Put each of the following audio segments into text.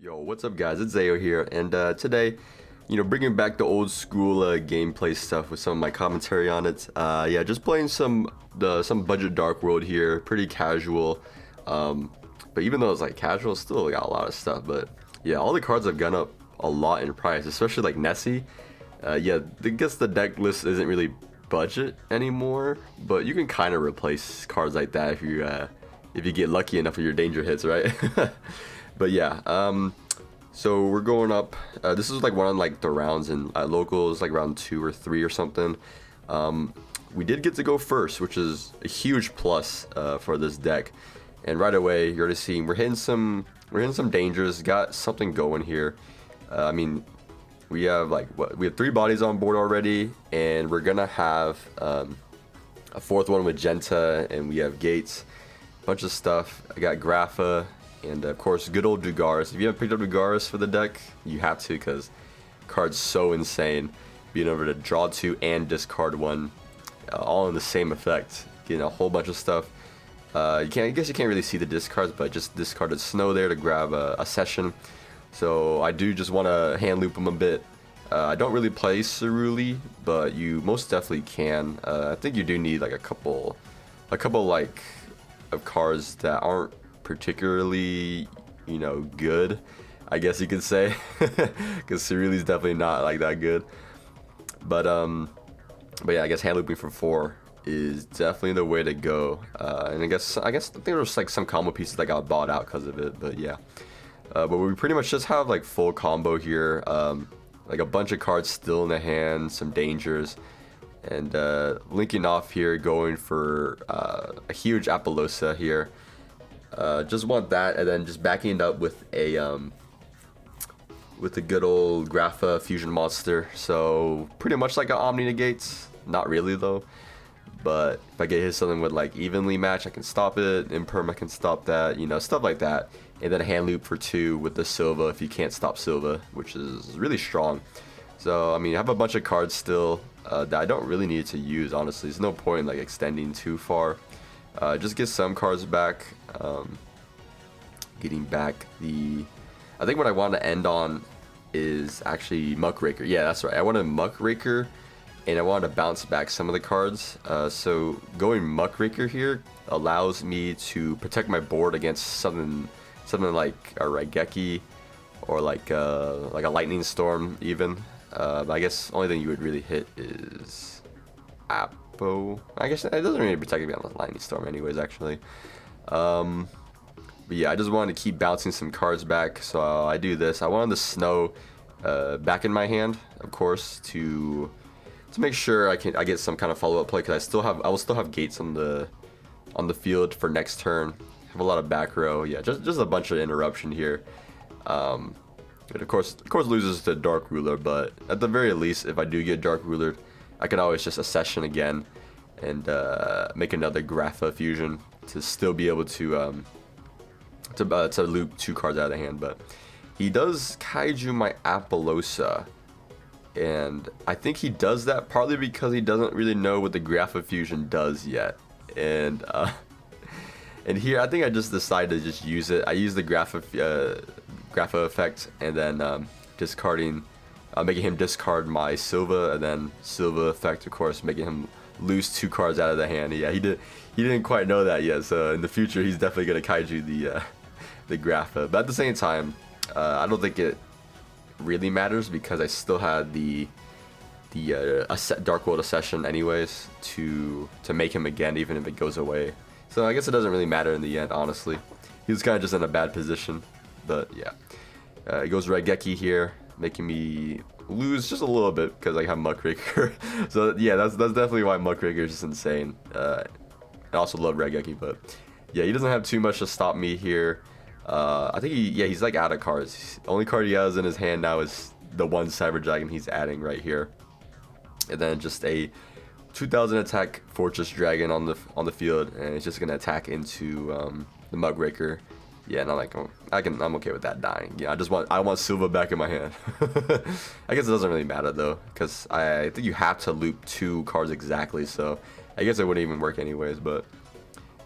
Yo, what's up guys? It's Zayo here, and today, bringing back the old school gameplay stuff with some of my commentary on it. Yeah, just playing some budget Dark World here, pretty casual. But even though it's like casual, still got a lot of stuff. But yeah, all the cards have gone up a lot in price, especially like Nessie. Yeah, I guess the deck list isn't really budget anymore, but you can kind of replace cards like that if you get lucky enough with your danger hits, right? But yeah, so we're going up. This is like one of like the rounds in locals, like round 2 or 3 or something. We did get to go first, which is a huge plus for this deck. And right away, you're already seeing we're hitting some dangers. Got something going here. I mean, we have we have 3 bodies on board already, and we're gonna have a 4th one with Genta, and we have Gates, bunch of stuff. I got Grapha. And of course, good old Dugaris. If you haven't picked up Dugaris for the deck, you have to, because card's so insane. Being able to draw 2 and discard 1, all in the same effect, getting a whole bunch of stuff. I guess you can't really see the discards, but just discarded Snow there to grab a session. So I do just want to hand loop him a bit. I don't really play Ceruli, but you most definitely can. I think you do need like a couple like of cards that aren't particularly good, I guess you could say, because Cerule's definitely not like that good. But yeah, I guess hand looping for 4 is definitely the way to go. And I guess I think there's like some combo pieces that got bought out because of it, but yeah. But we pretty much just have like full combo here, like a bunch of cards still in the hand, some dangers, and linking off here, going for a huge Apollosa here. Just want that, and then just backing it up with a good old Grapha fusion monster. So pretty much like an Omni negates, not really though. But if I get hit something with like evenly match, I can stop it. Imperm, I can stop that, stuff like that. And then a hand loop for 2 with the Silva if you can't stop Silva, which is really strong. So I mean, I have a bunch of cards still that I don't really need to use. Honestly, there's no point in like extending too far. Just get some cards back. Getting back I think what I want to end on is actually Muckraker. Yeah, that's right. I want a Muckraker, and I want to bounce back some of the cards. So going Muckraker here allows me to protect my board against something like a Raigeki or like a Lightning Storm even. But I guess only thing you would really hit is Apo. I guess it doesn't really protect me on the Lightning Storm anyways, actually. But yeah, I just wanted to keep bouncing some cards back, so I do this. I wanted the Snow back in my hand, of course, to make sure I get some kind of follow-up play, because I will still have Gates on the field for next turn. Have a lot of back row. Yeah, just a bunch of interruption here. It of course loses to Dark Ruler, but at the very least, if I do get Dark Ruler, I can always just accession again and make another Grapha fusion to still be able to loop 2 cards out of the hand. But he does Kaiju my Apollosa, and I think he does that partly because he doesn't really know what the Grapha fusion does yet. And here I think I just decided to just use it. I use the Grapha effect, and then discarding, making him discard my Silva, and then Silva effect, of course, making him lose 2 cards out of the hand. Yeah, he didn't quite know that yet. So in the future, he's definitely gonna Kaiju the Grapha. But at the same time, I don't think it really matters, because I still had the Dark World Accession anyways to make him again, even if it goes away. So I guess it doesn't really matter in the end, honestly. He was kind of just in a bad position. But yeah, it goes Raigeki here, making me lose just a little bit because I have Muckraker. So yeah, that's definitely why Muckraker is just insane. I also love Raigeki, but yeah, he doesn't have too much to stop me here. I think he's like out of cards. The only card he has in his hand now is the one Cyber Dragon he's adding right here, and then just a 2000 attack Fortress Dragon on the field, and it's just gonna attack into the Muckraker. Yeah, and I'm okay with that dying. Yeah, I want Silva back in my hand. I guess it doesn't really matter though, because I think you have to loop 2 cards exactly, so I guess it wouldn't even work anyways. But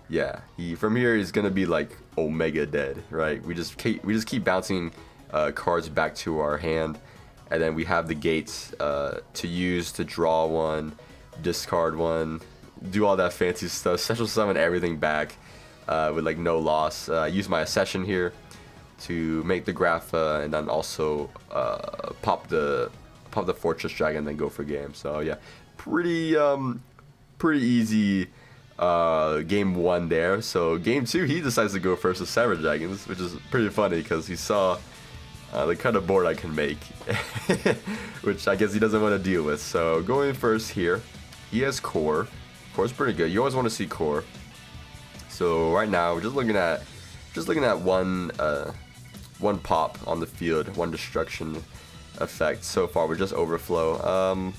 yeah, from here he's gonna be like Omega dead, right? We just keep bouncing cards back to our hand, and then we have the gates to use to draw one, discard one, do all that fancy stuff, special summon everything back with like no loss. Use my accession here to make the Grapha, and then also pop the Fortress Dragon, and then go for game. So yeah, pretty easy game 1 there. So game 2, he decides to go first with Cyber Dragons, which is pretty funny because he saw the kind of board I can make, which I guess he doesn't want to deal with. So going first here, he has Core. Core's pretty good. You always want to see Core. So right now we're just looking at one pop on the field, one destruction effect. So far we're just Overflow.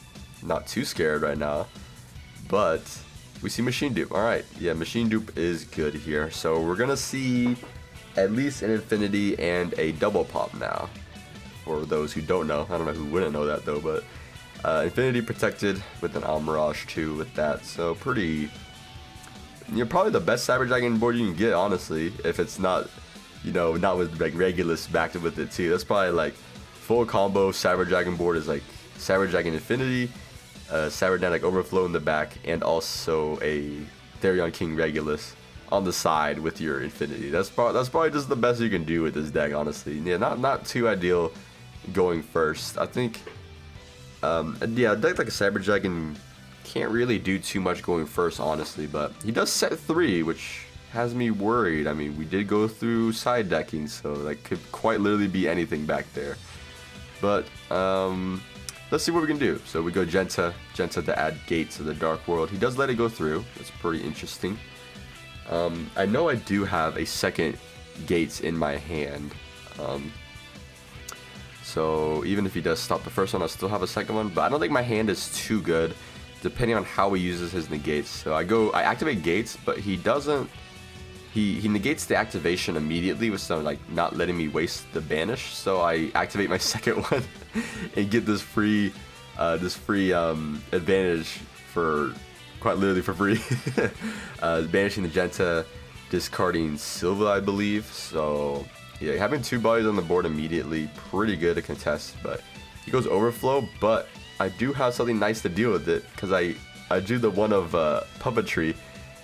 Not too scared right now, but we see Machine Dupe. Alright, yeah, Machine Dupe is good here. So we're gonna see at least an Infinity and a double pop now. For those who don't know, I don't know who wouldn't know that though, but Infinity protected with an Almirage too with that. So pretty, you're probably the best Cyber Dragon board you can get, honestly, if it's not, not with like Regulus backed with it too. That's probably like full combo Cyber Dragon board is like Cyber Dragon Infinity, Cyberdynamic Overflow in the back, and also a Therion King Regulus on the side with your Infinity. That's probably just the best you can do with this deck, honestly. Yeah, not too ideal going first. I think, yeah, a deck like a Cyber Dragon can't really do too much going first, honestly, but he does set 3, which has me worried. I mean, we did go through side decking, so that could quite literally be anything back there. But let's see what we can do. So we go Genta to add Gates to the Dark World. He does let it go through. That's pretty interesting. I know I do have a second Gates in my hand. So even if he does stop the first one, I'll still have a second one. But I don't think my hand is too good, depending on how he uses his negates. So I activate Gates, but he doesn't. He negates the activation immediately with some like not letting me waste the banish. So I activate my second one and get this free advantage for quite literally for free. Banishing the Genta, discarding Silva, I believe. So yeah, having 2 bodies on the board immediately, pretty good to contest. But he goes Overflow, but I do have something nice to deal with it because I do the one of Puppetry,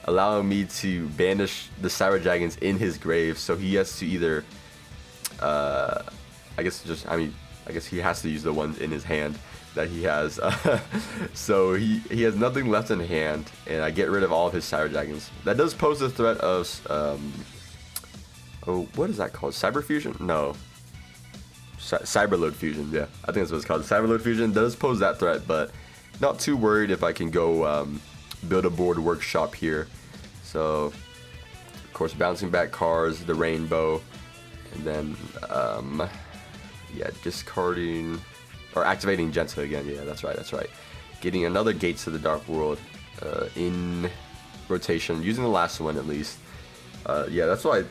allowing me to banish the Cyber Dragons in his grave. So he has to either, I guess he has to use the ones in his hand that he has. So he has nothing left in hand, and I get rid of all of his Cyber Dragons. That does pose the threat of, oh, what is that called? Cyber Fusion? No. Cyberload Fusion, yeah. I think that's what it's called. Cyberload Fusion does pose that threat, but not too worried if I can go build a board workshop here. So, of course, bouncing back cards, the Rainbow, and then, yeah, discarding, or activating Genta again. Yeah, that's right. Getting another Gates to the Dark World in rotation, using the last one at least. Yeah, that's why, I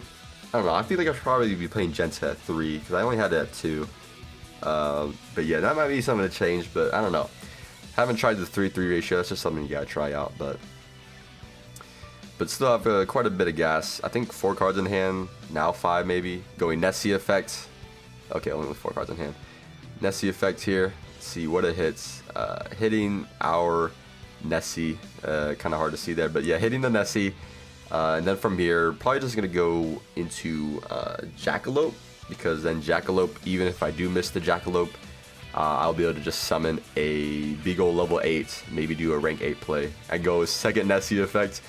don't know, I feel like I should probably be playing Genta at 3, because I only had it at 2. But yeah, that might be something to change, but I don't know. Haven't tried the 3-3 ratio, that's just something you gotta try out, but still have quite a bit of gas. I think 4 cards in hand, now 5 maybe. Going Nessie effect. Okay, only with 4 cards in hand. Nessie effect here. Let's see what it hits. Hitting our Nessie. Kind of hard to see there, but yeah, hitting the Nessie. And then from here, probably just gonna go into Jackalope, because then Jackalope, even if I do miss the Jackalope, I'll be able to just summon a big ol' level 8, maybe do a rank 8 play. I go second Nessie effect,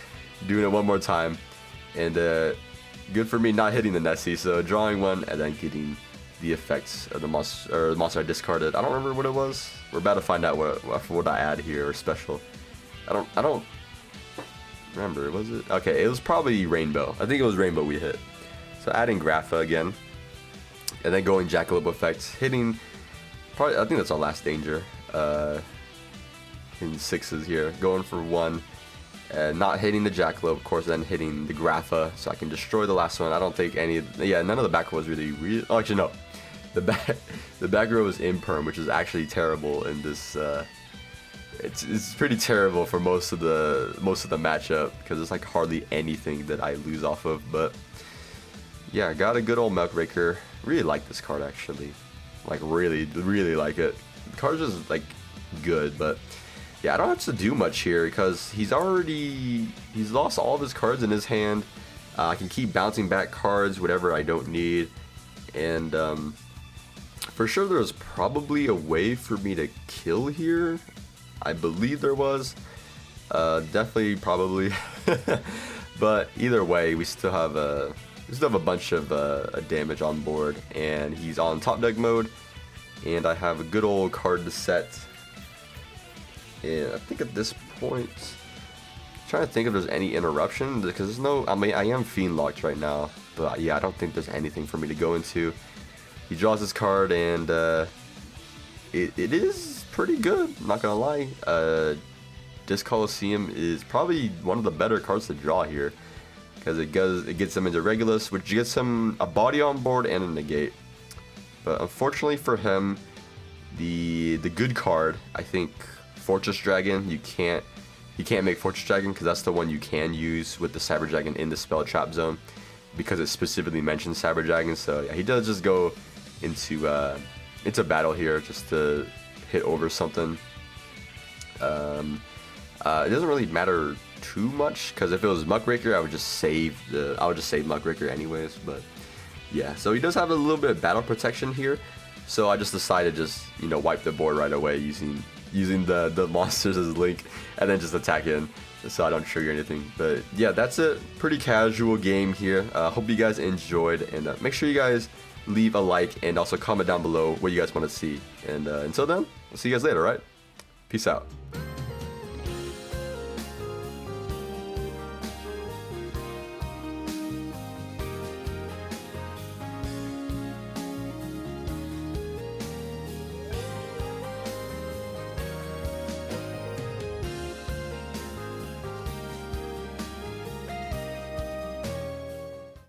doing it one more time, and good for me not hitting the Nessie, so drawing one and then getting the effects of the monster I discarded. I don't remember what it was. We're about to find out what I add here or special. I don't remember. Was it? Okay, it was probably Rainbow. I think it was Rainbow we hit. So adding Grapha again, and then going Jackalope effects, hitting. Probably, I think that's our last danger. In 6s here, going for 1, not hitting the Jackalope, of course, then hitting the Grapha, so I can destroy the last one. I don't think none of the back row was really real. Oh, actually, no. The back row is imperm, which is actually terrible in this. It's pretty terrible for most of the matchup, because it's like hardly anything that I lose off of. But yeah, got a good old Milk Breaker. Really like this card actually. Like really like it. The card's just like good, but yeah, I don't have to do much here because he's lost all of his cards in his hand. I can keep bouncing back cards, whatever I don't need, and for sure there's probably a way for me to kill here. I believe there was. Definitely, probably. But either way, we still have a bunch of damage on board, and he's on top deck mode, and I have a good old card to set. And I think at this point, I'm trying to think if there's any interruption, because there's no. I mean, I am fiend locked right now, but yeah, I don't think there's anything for me to go into. He draws his card, and it is pretty good. I'm not gonna lie. This Coliseum is probably one of the better cards to draw here, because it gets him into Regulus, which gets him a body on board and a negate. But unfortunately for him, the good card, I think, Fortress Dragon, he can't make Fortress Dragon because that's the one you can use with the Cyber Dragon in the spell trap zone, because it specifically mentions Cyber Dragon. So yeah, he does just go into battle here just to hit over something. It doesn't really matter too much, because if it was Muckraker, I would just save Muckraker anyways. But yeah, so he does have a little bit of battle protection here, so I just decided to just wipe the board right away using the monsters as link, and then just attack in so I don't trigger anything. But yeah, that's a pretty casual game here. Hope you guys enjoyed, and make sure you guys leave a like and also comment down below what you guys want to see. And until then, I'll see you guys later. Right? Peace out.